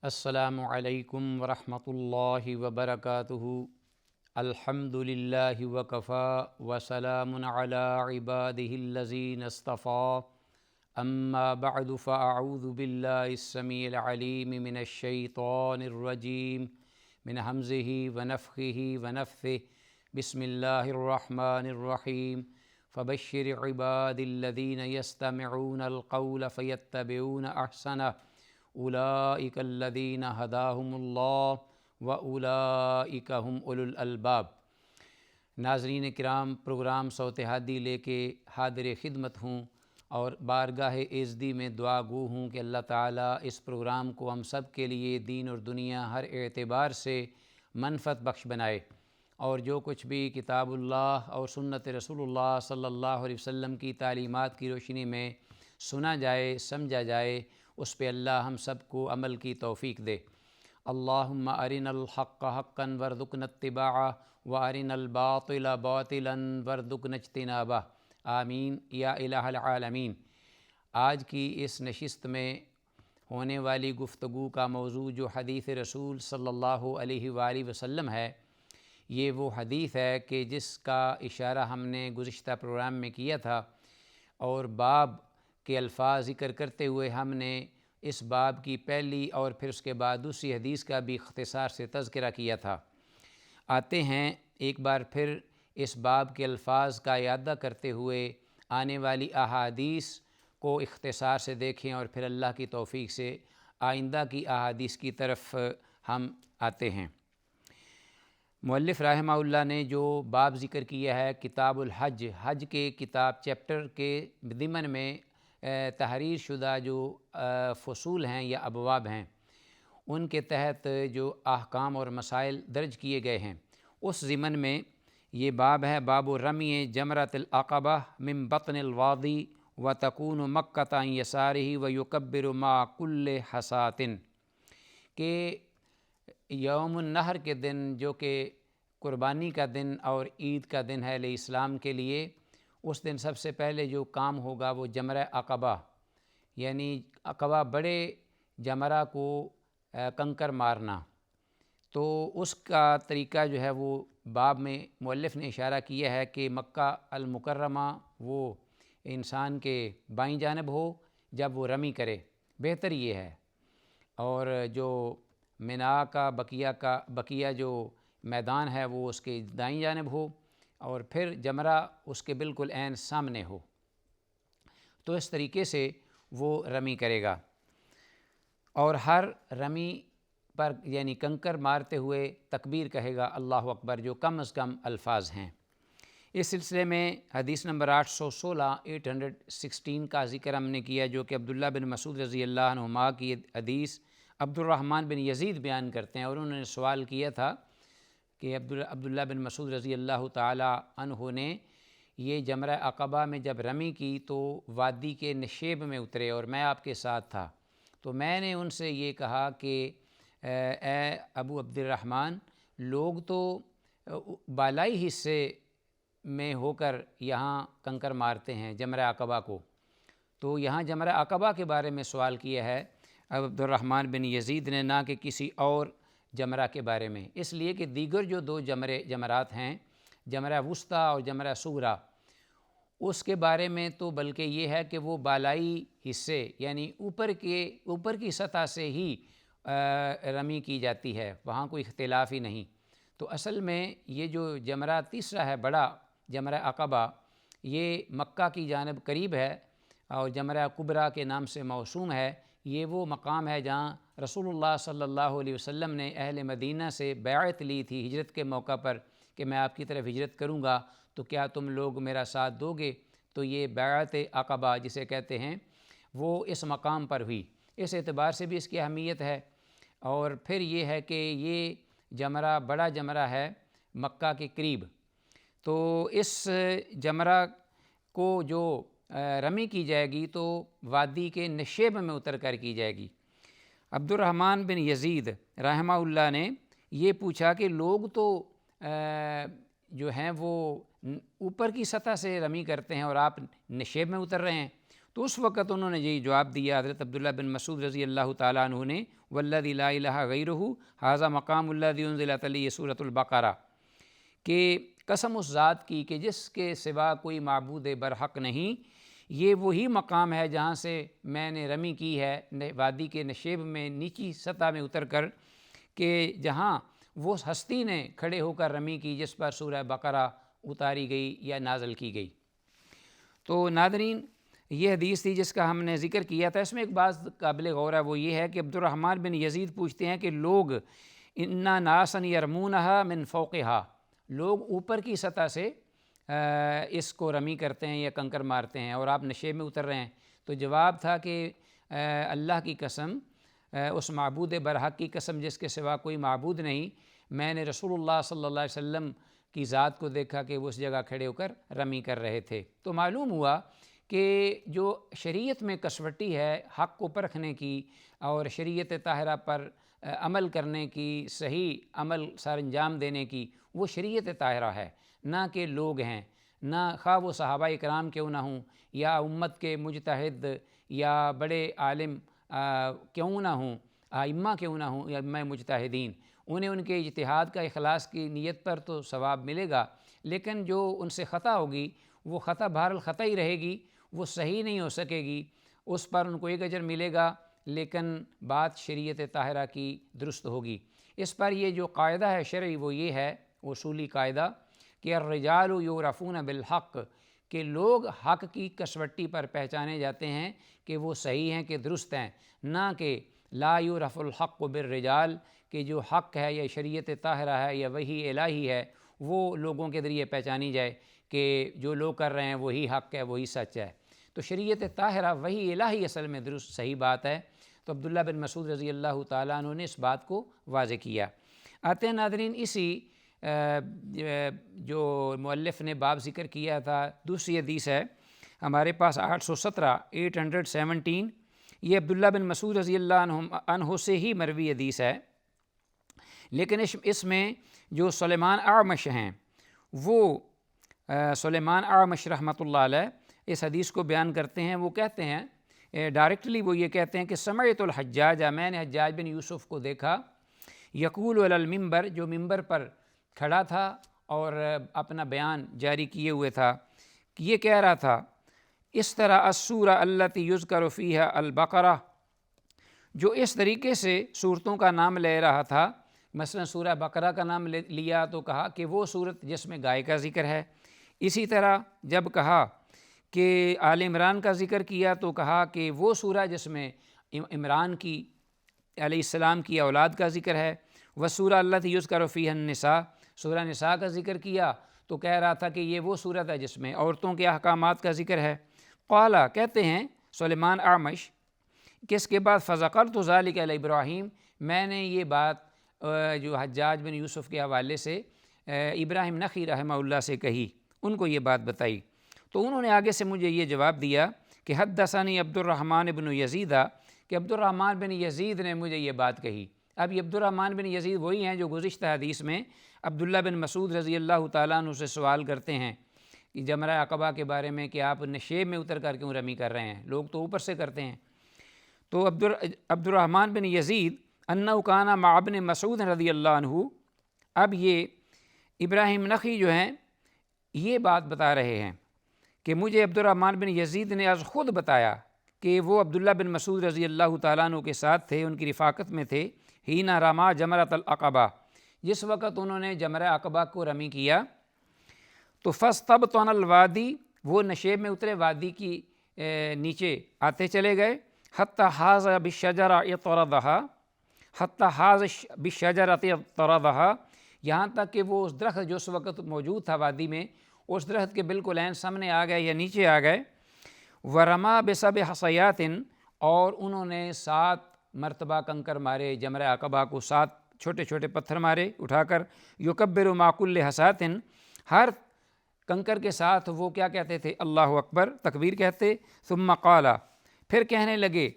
السلام علیکم ورحمۃ اللہ وبرکاتہ۔ الحمد للہ وکفی وسلام علی عبادہ الذین اصطفیٰ، اما بعد فاعوذ باللہ السمیع العلیم من الشیطان الرجیم من ہمزہ ونفخہ ونفثہ۔ بسم اللہ الرحمن الرحیم۔ فبشر عباد الذین یستمعون القول فیتبعون احسنہ، اولئک الذین ہداہم اللہ واولئک ہم اولو الالباب۔ ناظرین کرام، پروگرام صوت ہادی لے کے حاضر خدمت ہوں اور بارگاہ عزدی میں دعا گو ہوں کہ اللہ تعالیٰ اس پروگرام کو ہم سب کے لیے دین اور دنیا ہر اعتبار سے منفعت بخش بنائے، اور جو کچھ بھی کتاب اللہ اور سنت رسول اللہ صلی اللہ علیہ وسلم کی تعلیمات کی روشنی میں سنا جائے، سمجھا جائے، اس پہ اللہ ہم سب کو عمل کی توفیق دے۔ اللہم ارنا الحق حقا وارزقنا اتباعہ وارنا الباطل باطلا وارزقنا اجتنابہ، آمین یا الہ العالمین۔ آج کی اس نشست میں ہونے والی گفتگو کا موضوع جو حدیث رسول صلی اللہ علیہ وآلہ وسلم ہے، یہ وہ حدیث ہے کہ جس کا اشارہ ہم نے گزشتہ پروگرام میں کیا تھا، اور باب کے الفاظ ذکر کرتے ہوئے ہم نے اس باب کی پہلی اور پھر اس کے بعد دوسری حدیث کا بھی اختصار سے تذکرہ کیا تھا۔ آتے ہیں ایک بار پھر اس باب کے الفاظ کا اعادہ کرتے ہوئے آنے والی احادیث کو اختصار سے دیکھیں، اور پھر اللہ کی توفیق سے آئندہ کی احادیث کی طرف ہم آتے ہیں۔ مؤلف رحمہ اللہ نے جو باب ذکر کیا ہے کتاب الحج، حج کے کتاب چیپٹر کے ضمن میں تحریر شدہ جو فصول ہیں یا ابواب ہیں، ان کے تحت جو احکام اور مسائل درج کیے گئے ہیں، اس ضمن میں یہ باب ہے، باب رمی جمرۃ العقبہ من بطن الوادی وتکون مکۃ عن یسارہ ویکبر مع کل حصاۃ، کہ یوم النحر کے دن جو کہ قربانی کا دن اور عید کا دن ہے اسلام کے لیے، اس دن سب سے پہلے جو کام ہوگا وہ جمرہ عقبہ، یعنی عقبہ بڑے جمرہ کو کنکر مارنا۔ تو اس کا طریقہ جو ہے وہ باب میں مؤلف نے اشارہ کیا ہے کہ مکہ المکرمہ وہ انسان کے بائیں جانب ہو جب وہ رمی کرے، بہتر یہ ہے، اور جو منا کا بقیہ جو میدان ہے وہ اس کے دائیں جانب ہو، اور پھر جمرہ اس کے بالکل عین سامنے ہو، تو اس طریقے سے وہ رمی کرے گا، اور ہر رمی پر یعنی کنکر مارتے ہوئے تکبیر کہے گا اللہ اکبر، جو کم از کم الفاظ ہیں۔ اس سلسلے میں حدیث نمبر 816 کا ذکر ہم نے کیا، جو کہ عبداللہ بن مسعود رضی اللہ عنہما کی حدیث عبد الرحمن بن یزید بیان کرتے ہیں، اور انہوں نے سوال کیا تھا کہ عبداللہ بن مسعود رضی اللہ تعالی عنہ نے یہ جمرہ عقبہ میں جب رمی کی تو وادی کے نشیب میں اترے اور میں آپ کے ساتھ تھا، تو میں نے ان سے یہ کہا کہ اے ابو عبد الرحمن، لوگ تو بالائی حصے میں ہو کر یہاں کنکر مارتے ہیں جمرہ عقبہ کو، تو یہاں جمرہ عقبہ کے بارے میں سوال کیا ہے عبد الرحمن بن یزید نے، نہ کہ کسی اور جمرہ کے بارے میں، اس لیے کہ دیگر جو دو جمرات ہیں، جمرہ وسطیٰ اور جمرہ صغریٰ، اس کے بارے میں تو بلکہ یہ ہے کہ وہ بالائی حصے یعنی اوپر کی سطح سے ہی رمی کی جاتی ہے، وہاں کوئی اختلاف ہی نہیں۔ تو اصل میں یہ جو جمرہ تیسرا ہے بڑا جمرہ عقبہ، یہ مکہ کی جانب قریب ہے اور جمرہ کبریٰ کے نام سے موسوم ہے۔ یہ وہ مقام ہے جہاں رسول اللہ صلی اللہ علیہ وسلم نے اہل مدینہ سے بیعت لی تھی ہجرت کے موقع پر کہ میں آپ کی طرف ہجرت کروں گا تو کیا تم لوگ میرا ساتھ دو گے؟ تو یہ بیعت عقبہ جسے کہتے ہیں وہ اس مقام پر ہوئی، اس اعتبار سے بھی اس کی اہمیت ہے۔ اور پھر یہ ہے کہ یہ جمرہ بڑا جمرہ ہے مکہ کے قریب، تو اس جمرہ کو جو رمی کی جائے گی تو وادی کے نشیب میں اتر کر کی جائے گی۔ عبد الرحمن بن یزید رحمہ اللہ نے یہ پوچھا کہ لوگ تو جو ہیں وہ اوپر کی سطح سے رمی کرتے ہیں اور آپ نشیب میں اتر رہے ہیں، تو اس وقت انہوں نے یہی جواب دیا حضرت عبداللہ بن مسعود رضی اللہ تعالیٰ عنہ نے، والذی لا الہ غیرہ ھذا مقام الذی انزلت علیہ سورۃ البقرہ، کہ قسم اس ذات کی کہ جس کے سوا کوئی معبود برحق نہیں، یہ وہی مقام ہے جہاں سے میں نے رمی کی ہے وادی کے نشیب میں نیچی سطح میں اتر کر، کہ جہاں وہ ہستی نے کھڑے ہو کر رمی کی جس پر سورہ بقرہ اتاری گئی یا نازل کی گئی۔ تو ناظرین، یہ حدیث تھی جس کا ہم نے ذکر کیا تھا۔ اس میں ایک بات قابل غور ہے، وہ یہ ہے کہ عبد الرحمن بن یزید پوچھتے ہیں کہ لوگ انا ناسن یرمونہا من فوقہا، لوگ اوپر کی سطح سے اس کو رمی کرتے ہیں یا کنکر مارتے ہیں اور آپ نشیب میں اتر رہے ہیں۔ تو جواب تھا کہ اللہ کی قسم، اس معبود برحق کی قسم جس کے سوا کوئی معبود نہیں، میں نے رسول اللہ صلی اللہ علیہ وسلم کی ذات کو دیکھا کہ وہ اس جگہ کھڑے ہو کر رمی کر رہے تھے۔ تو معلوم ہوا کہ جو شریعت میں کسوٹی ہے حق کو پرکھنے کی اور شریعت طاہرہ پر عمل کرنے کی، صحیح عمل سر انجام دینے کی، وہ شریعت طاہرہ ہے، نہ کہ لوگ ہیں، نہ خواہ وہ صحابہ اکرام کیوں نہ ہوں یا امت کے مجتہد یا بڑے عالم کیوں نہ ہوں، ائمہ کیوں نہ ہوں یا ائمہ مجتہدین، انہیں ان کے اجتہاد کا اخلاص کی نیت پر تو ثواب ملے گا، لیکن جو ان سے خطا ہوگی وہ خطا بہرحال خطا ہی رہے گی، وہ صحیح نہیں ہو سکے گی، اس پر ان کو ایک اجر ملے گا، لیکن بات شریعت طاہرہ کی درست ہوگی۔ اس پر یہ جو قاعدہ ہے شرعی وہ یہ ہے، اصولی قاعدہ، کہ الرجال یعرفون بالحق، کہ لوگ حق کی کسوٹی پر پہچانے جاتے ہیں کہ وہ صحیح ہیں کہ درست ہیں، نہ کہ لا یعرف الحق بالرجال، کہ جو حق ہے یا شریعت طاہرہ ہے یا وحی الہی ہے وہ لوگوں کے ذریعے پہچانی جائے کہ جو لوگ کر رہے ہیں وہی حق ہے، وہی سچ ہے۔ تو شریعت طاہرہ وحی الہی اصل میں درست صحیح بات ہے۔ تو عبداللہ بن مسعود رضی اللہ تعالیٰ عنہ نے اس بات کو واضح کیا۔ آتے ہیں ناظرین، اسی جو مؤلف نے باب ذکر کیا تھا، دوسری حدیث ہے ہمارے پاس 817 یہ عبداللہ بن مسعود رضی اللہ عنہ سے ہی مروی حدیث ہے، لیکن اس میں جو سلیمان اعمش ہیں، وہ سلیمان اعمش رحمۃ اللہ علیہ اس حدیث کو بیان کرتے ہیں۔ وہ کہتے ہیں ڈائریکٹلی، وہ یہ کہتے ہیں کہ سمعت الحجاج، میں نے حجاج بن یوسف کو دیکھا، یقول علی المنبر، جو ممبر پر کھڑا تھا اور اپنا بیان جاری کیے ہوئے تھا، کہ یہ کہہ رہا تھا اس طرح السورہ التی یذکر فیہا البقرہ، جو اس طریقے سے صورتوں کا نام لے رہا تھا، مثلا سورہ بقرہ کا نام لیا تو کہا کہ وہ صورت جس میں گائے کا ذکر ہے، اسی طرح جب کہا کہ آل عمران کا ذکر کیا تو کہا کہ وہ سورہ جس میں عمران کی علیہ السلام کی اولاد کا ذکر ہے، وسورہ التی یذکر فیہا النساء، سورہ نساء کا ذکر کیا تو کہہ رہا تھا کہ یہ وہ صورت ہے جس میں عورتوں کے احکامات کا ذکر ہے۔ قال، کہتے ہیں سلیمان اعمش کہ اس کے بعد فذکرت ذلک علی ابراہیم، میں نے یہ بات جو حجاج بن یوسف کے حوالے سے ابراہیم نخعی رحمہ اللہ سے کہی، ان کو یہ بات بتائی، تو انہوں نے آگے سے مجھے یہ جواب دیا کہ حدثنی عبد الرحمن بن یزید، کہ عبد الرحمن بن یزید نے مجھے یہ بات کہی۔ اب یہ عبد الرحمن بن یزید وہی ہیں جو گزشتہ حدیث میں عبداللہ بن مسعود رضی اللہ تعالیٰ عنہ سے سوال کرتے ہیں کہ جمرہ عقبہ کے بارے میں کہ آپ نشیب میں اتر کر کیوں رمی کر رہے ہیں، لوگ تو اوپر سے کرتے ہیں۔ تو عبد الرحمن بن یزید انہ کان مع ابن مسعود رضی اللہ عنہ، اب یہ ابراہیم نخعی جو ہیں یہ بات بتا رہے ہیں کہ مجھے عبد الرحمن بن یزید نے از خود بتایا کہ وہ عبداللہ بن مسعود رضی اللہ تعالیٰ عنہ کے ساتھ تھے، ان کی رفاقت میں تھے، حین رما جمرۃ العقبہ، جس وقت انہوں نے جمرہ عقبہ کو رمی کیا، تو فاستبطن الوادی، وہ نشیب میں اترے، وادی کی نیچے آتے چلے گئے، حتی حاز بالشجرہ اطردہا، حتی حاز بالشجرۃ اطردہا، یہاں تک کہ وہ اس درخت جو اس وقت موجود تھا وادی میں، اس درخت کے بالکل عین سامنے آ گئے یا نیچے آ گئے، ورما بسبع حصیات، اور انہوں نے 7 مرتبہ کنکر مارے، جمرہ عقبہ کو 7 چھوٹے چھوٹے پتھر مارے اٹھا کر، یکبر مع کل حصاۃ، ہر کنکر کے ساتھ وہ کیا کہتے تھے، اللہ اکبر، تکبیر کہتے، ثم قال، پھر کہنے لگے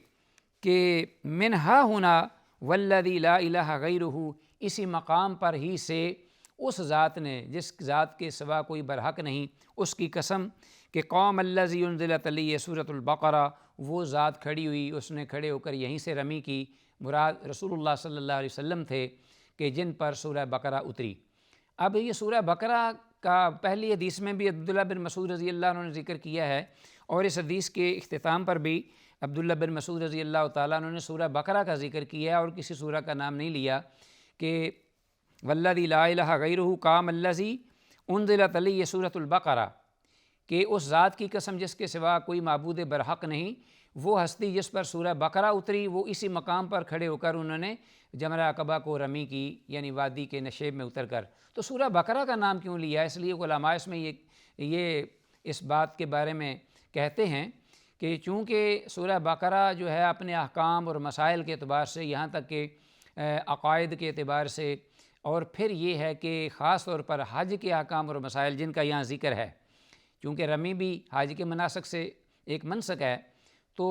کہ من ہا ہنا والذی لا الہ غیرہ، اسی مقام پر ہی سے اس ذات نے جس ذات کے سوا کوئی برحق نہیں، اس کی قسم کہ قوم الذی انزلت علیہ سورۃ البقرہ، وہ ذات کھڑی ہوئی، اس نے کھڑے ہو کر یہیں سے رمی کی، مراد رسول اللہ صلی اللہ علیہ وسلم تھے کہ جن پر سورہ بقرہ اتری۔ اب یہ سورہ بقرہ کا پہلی حدیث میں بھی عبداللہ بن مسعود رضی اللہ عنہ نے ذکر کیا ہے، اور اس حدیث کے اختتام پر بھی عبداللہ بن مسعود رضی اللہ تعالیٰ عنہ نے سورہ بقرہ کا ذکر کیا ہے اور کسی سورہ کا نام نہیں لیا، کہ والذی لا الہ غیرہ قام الذی انزلت علیہ سورۃ البقرہ، کہ اس ذات کی قسم جس کے سوا کوئی معبود برحق نہیں، وہ ہستی جس پر سورہ بقرہ اتری، وہ اسی مقام پر کھڑے ہو کر انہوں نے جمرہ عقبہ کو رمی کی، یعنی وادی کے نشیب میں اتر کر۔ تو سورہ بقرہ کا نام کیوں لیا؟ اس لیے علماء اس میں یہ اس بات کے بارے میں کہتے ہیں کہ چونکہ سورہ بقرہ جو ہے اپنے احکام اور مسائل کے اعتبار سے، یہاں تک کہ عقائد کے اعتبار سے، اور پھر یہ ہے کہ خاص طور پر حج کے احکام اور مسائل جن کا یہاں ذکر ہے، چونکہ رمی بھی حج کے مناسک سے ایک منسک ہے، تو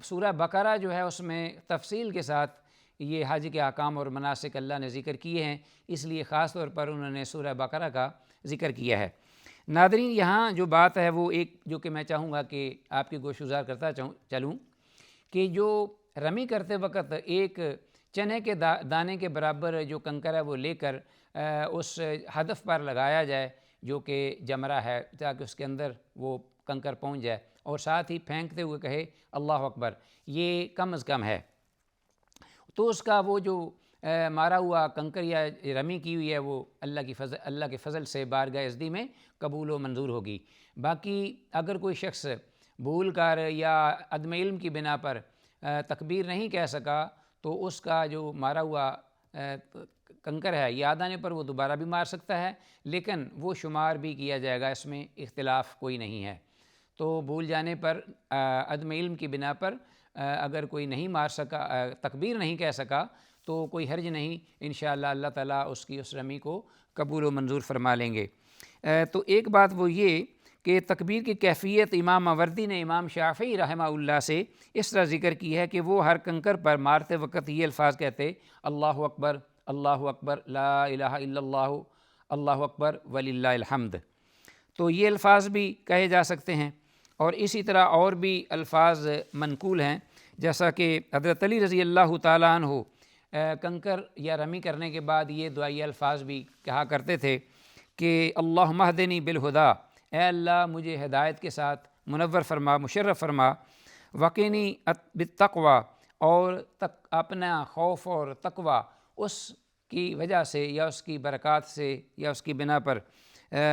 سورہ بقرہ جو ہے اس میں تفصیل کے ساتھ یہ حج کے احکام اور مناسک اللہ نے ذکر کیے ہیں، اس لیے خاص طور پر انہوں نے سورہ بقرہ کا ذکر کیا ہے۔ ناظرین، یہاں جو بات ہے وہ ایک جو کہ میں چاہوں گا کہ آپ کی گوش گزار کرتا چلوں، کہ جو رمی کرتے وقت ایک چنے کے دانے کے برابر جو کنکر ہے وہ لے کر اس ہدف پر لگایا جائے جو کہ جمرہ ہے، تاکہ اس کے اندر وہ کنکر پہنچ جائے، اور ساتھ ہی پھینکتے ہوئے کہے اللہ اکبر، یہ کم از کم ہے، تو اس کا وہ جو مارا ہوا کنکر یا رمی کی ہوئی ہے وہ اللہ کے فضل سے بارگاہ ازدی میں قبول و منظور ہوگی۔ باقی اگر کوئی شخص بھول کر یا عدم علم کی بنا پر تکبیر نہیں کہہ سکا، تو اس کا جو مارا ہوا کنکر ہے یاد آنے پر وہ دوبارہ بھی مار سکتا ہے، لیکن وہ شمار بھی کیا جائے گا، اس میں اختلاف کوئی نہیں ہے۔ تو بھول جانے پر عدم علم کی بنا پر اگر کوئی نہیں مار سکا، تکبیر نہیں کہہ سکا، تو کوئی حرج نہیں، انشاءاللہ اللہ تعالیٰ اس کی اس رمی کو قبول و منظور فرما لیں گے۔ تو ایک بات وہ یہ کہ تکبیر کی کیفیت امام ماوردی نے امام شافعی رحمہ اللہ سے اس طرح ذکر کی ہے کہ وہ ہر کنکر پر مارتے وقت یہ الفاظ کہتے اللہ اکبر، اللہ اکبر، لا الہ الا اللہ، اللہ اکبر وللہ الحمد۔ تو یہ الفاظ بھی کہے جا سکتے ہیں، اور اسی طرح اور بھی الفاظ منقول ہیں، جیسا کہ حضرت علی رضی اللہ تعالیٰ عنہ کنکر یا رمی کرنے کے بعد یہ دعائی الفاظ بھی کہا کرتے تھے کہ اللہم اہدنی بالہدا، اے اللہ مجھے ہدایت کے ساتھ منور فرما، مشرف فرما، وقینی بالتقوی، اور اپنا خوف اور تقوی اس کی وجہ سے یا اس کی برکات سے یا اس کی بنا پر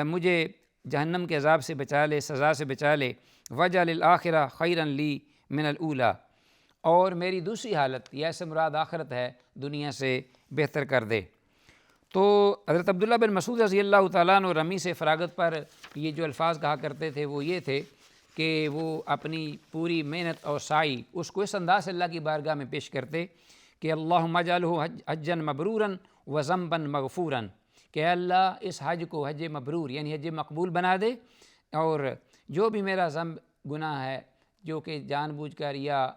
مجھے جہنم کے عذاب سے بچا لے، سزا سے بچا لے، وجعل الآخرہ خیرا لی من الاولی، اور میری دوسری حالت، یہ سے مراد آخرت ہے، دنیا سے بہتر کر دے۔ تو حضرت عبداللہ بن مسعود رضی اللہ تعالیٰ عنہ رمی سے فراغت پر یہ جو الفاظ کہا کرتے تھے وہ یہ تھے کہ وہ اپنی پوری محنت اور سعی اس کو اس انداز سے اللہ کی بارگاہ میں پیش کرتے کہ اللہم اجعلہ حجا مبرورا وذنبا مغفورا، کہ اے اللہ اس حج کو حج مبرور یعنی حج مقبول بنا دے، اور جو بھی میرا ذنب گناہ ہے جو کہ جان بوجھ کر یا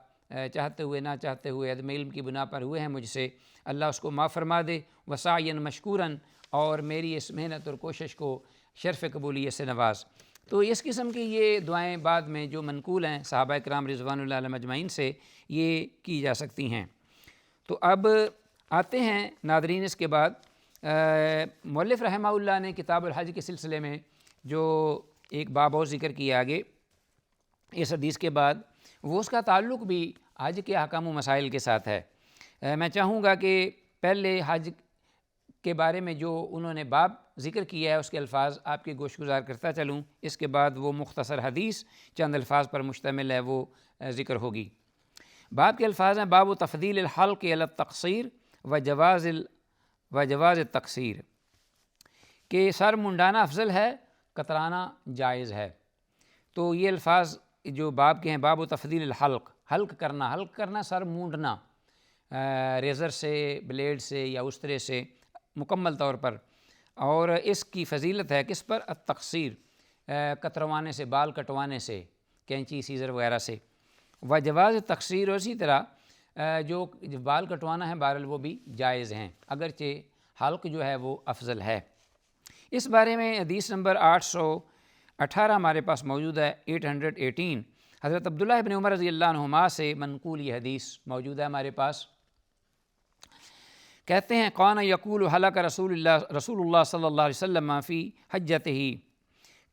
چاہتے ہوئے نہ چاہتے ہوئے عدم علم کی بنا پر ہوئے ہیں مجھ سے، اللہ اس کو معاف فرما دے، وسعیا مشکورا، اور میری اس محنت اور کوشش کو شرف قبولیت سے نواز۔ تو اس قسم کی یہ دعائیں بعد میں جو منقول ہیں صحابہ کرام رضوان اللہ علیہم اجمعین سے، یہ کی جا سکتی ہیں۔ تو اب آتے ہیں ناظرین، اس کے بعد مؤلف رحمہ اللہ نے کتاب الحج کے سلسلے میں جو ایک باب اور ذکر کیا آگے اس حدیث کے بعد، وہ اس کا تعلق بھی حج کے احکام و مسائل کے ساتھ ہے۔ میں چاہوں گا کہ پہلے حج کے بارے میں جو انہوں نے باب ذکر کیا ہے اس کے الفاظ آپ کی گوش گزار کرتا چلوں، اس کے بعد وہ مختصر حدیث چند الفاظ پر مشتمل ہے وہ ذکر ہوگی۔ باب کے الفاظ ہیں باب تفضیل الحلق علی التقصیر و جواز التقصیر، کہ سر منڈانا افضل ہے، کترانا جائز ہے۔ تو یہ الفاظ جو باب کے ہیں، باب تفضیل الحلق، حلق کرنا سر مونڈنا ریزر سے، بلیڈ سے یا اس طرح سے مکمل طور پر، اور اس کی فضیلت ہے کس پر؟ التقصیر، کتروانے سے، بال کٹوانے سے، کینچی سیزر وغیرہ سے، و جواز تقصیر، اور اسی طرح جو بال کٹوانا ہے بہرحال وہ بھی جائز ہیں، اگرچہ حلق جو ہے وہ افضل ہے۔ اس بارے میں حدیث نمبر 818 ہمارے پاس موجود ہے، 818، حضرت عبداللہ ابن عمر رضی اللہ عنہما سے منقول یہ حدیث موجود ہے ہمارے پاس۔ کہتے ہیں قان یقول حلق رسول اللہ صلی اللہ علیہ وسلم فی حجتہ،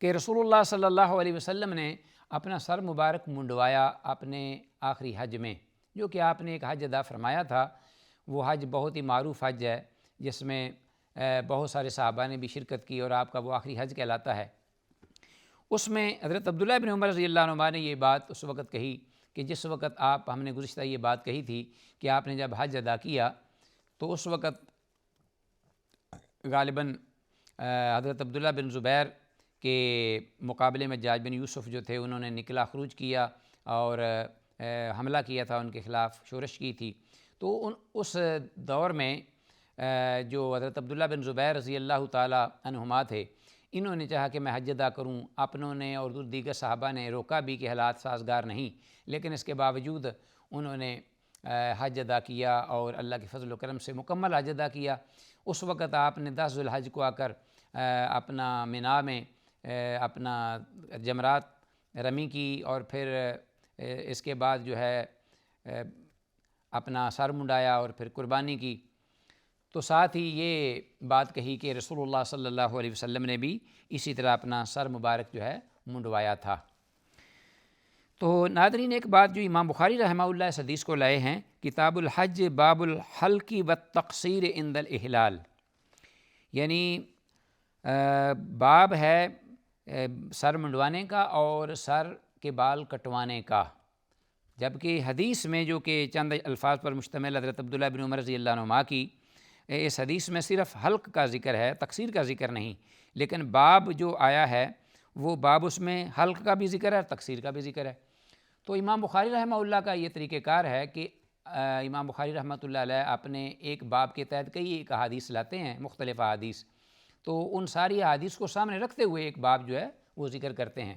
کہ رسول اللہ صلی اللہ علیہ وسلم نے اپنا سر مبارک منڈوایا اپنے آخری حج میں، جو کہ آپ نے ایک حج ادا فرمایا تھا۔ وہ حج بہت ہی معروف حج ہے، جس میں بہت سارے صحابہ نے بھی شرکت کی، اور آپ کا وہ آخری حج کہلاتا ہے۔ اس میں حضرت عبداللہ ابن عمر رضی اللہ عنہ نے یہ بات اس وقت کہی کہ جس وقت ہم نے گزشتہ یہ بات کہی تھی کہ آپ نے جب حج ادا کیا تو اس وقت غالباً حضرت عبداللہ بن زبیر کے مقابلے میں حجاج بن یوسف جو تھے، انہوں نے نکلا خروج کیا اور حملہ کیا تھا، ان کے خلاف شورش کی تھی۔ تو اس دور میں جو حضرت عبداللہ بن زبیر رضی اللہ تعالیٰ عنہما تھے، انہوں نے چاہا کہ میں حج ادا کروں۔ اپنوں نے اور دیگر صحابہ نے روکا بھی کہ حالات سازگار نہیں، لیکن اس کے باوجود انہوں نے حج ادا کیا اور اللہ کے فضل و کرم سے مکمل حج ادا کیا۔ اس وقت آپ نے 10 ذو الحج کو آ کر اپنا منا میں اپنا جمرات رمی کی، اور پھر اس کے بعد جو ہے اپنا سر منڈایا اور پھر قربانی کی۔ تو ساتھ ہی یہ بات کہی کہ رسول اللہ صلی اللہ علیہ وسلم نے بھی اسی طرح اپنا سر مبارک جو ہے منڈوایا تھا۔ تو ناظرین، ایک بات جو امام بخاری رحمہ اللہ اس حدیث کو لائے ہیں، کتاب الحج باب الحلق والتقصیر عند الاحلال، یعنی باب ہے سر منڈوانے کا اور سر کے بال کٹوانے کا، جبکہ حدیث میں جو کہ چند الفاظ پر مشتمل حضرت عبداللہ بن عمر رضی اللہ عنہما کی، اس حدیث میں صرف حلق کا ذکر ہے، تقصیر کا ذکر نہیں، لیکن باب جو آیا ہے وہ باب اس میں حلق کا بھی ذکر ہے اور تقصیر کا بھی ذکر ہے۔ تو امام بخاری رحمہ اللہ کا یہ طریقہ کار ہے کہ امام بخاری رحمۃ اللہ علیہ اپنے ایک باب کے تحت کئی ایک احادیث لاتے ہیں، مختلف احادیث، تو ان ساری احادیث کو سامنے رکھتے ہوئے ایک باب جو ہے وہ ذکر کرتے ہیں۔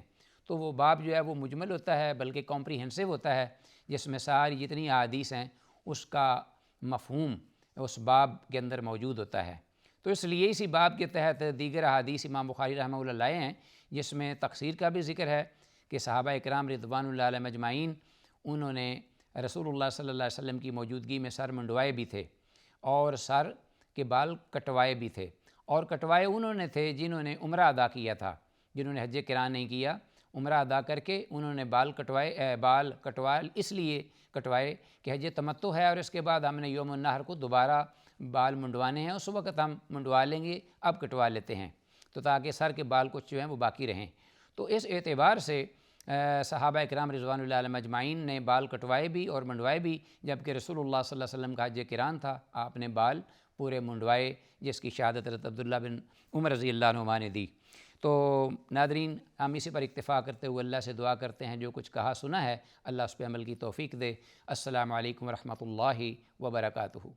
تو وہ باب جو ہے وہ مجمل ہوتا ہے، بلکہ کمپریہنسو ہوتا ہے، جس میں ساری جتنی احادیث ہیں اس کا مفہوم اس باب کے اندر موجود ہوتا ہے۔ تو اس لیے اسی باب کے تحت دیگر احادیث امام بخاری رحمہ اللہ لائے ہیں، جس میں تقصیر کا بھی ذکر ہے کہ صحابہ اکرام رضوان اللہ علیہم اجمعین انہوں نے رسول اللہ صلی اللہ علیہ وسلم کی موجودگی میں سر منڈوائے بھی تھے اور سر کے بال کٹوائے بھی تھے، اور کٹوائے انہوں نے تھے جنہوں نے عمرہ ادا کیا تھا، جنہوں نے حج قران نہیں کیا، عمرہ ادا کر کے انہوں نے بال کٹوائے اس لیے کٹوائے کہ حج تمتع ہے اور اس کے بعد ہم نے یوم النحر کو دوبارہ بال منڈوانے ہیں، اس وقت ہم منڈوا لیں گے، اب کٹوا لیتے ہیں، تو تاکہ سر کے بال کچھ جو ہیں وہ باقی رہیں۔ تو اس اعتبار سے صحابہ اکرام رضوان اللہ علیہم اجمعین نے بال کٹوائے بھی اور منڈوائے بھی، جبکہ رسول اللہ صلی اللہ علیہ وسلم کا حج قران تھا، آپ نے بال پورے منڈوائے، جس کی شہادت حضرت عبداللہ بن عمر رضی اللہ عنہما نے دی۔ تو ناظرین، ہم اسی پر اکتفا کرتے ہوئے اللہ سے دعا کرتے ہیں جو کچھ کہا سنا ہے اللہ اس پہ عمل کی توفیق دے۔ السلام علیکم ورحمۃ اللہ وبرکاتہ۔